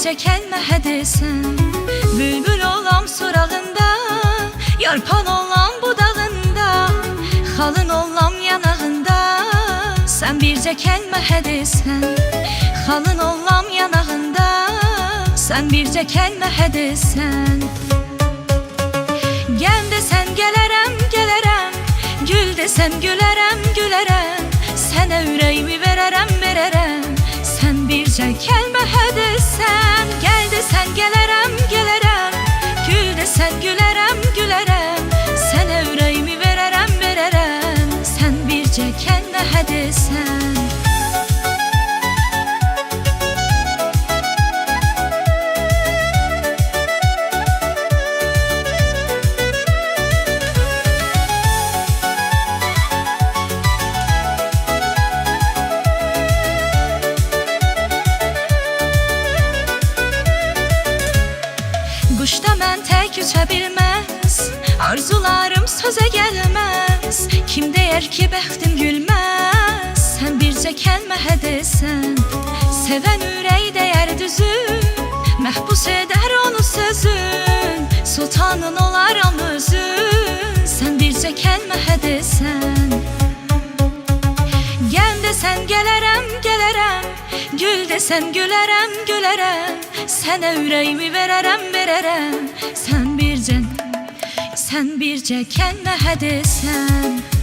bircə kəlmə hədesən. Bülbül olam sorağında, yarpan olam budağında, xalın olam yanağında, sən bircə kəlmə hədesən. Xalın olam yanağında, sən bircə kəlmə hədesən. Gəl desən gələrəm, gələrəm, gül desəm gülərəm, gülərəm, sənə ürəyimi verərəm, verərəm, sən bircə kəlmə hədesən. Gəl desən gələrəm, gələrəm, gül desən gülərəm, gülərəm, sənə ürəyimi verərəm, verərəm, sən bircə kəlmə hədesən. Quşda mən tək uça bilməz, arzularım sözə gəlməz. Kim deyər ki bəxtim gülməz, sən bircə kəlmə hədesən. Sevən ürək dəyər düzün, məhbus edər onu sözün, sultanın olaram özün, sən bircə kəlmə hədesən. Gəl desən gələrəm, gələrəm, gül desən gülərəm, gülərəm, sənə ürəyimi verərəm, verərəm, sən bircə kəlmə hədesən.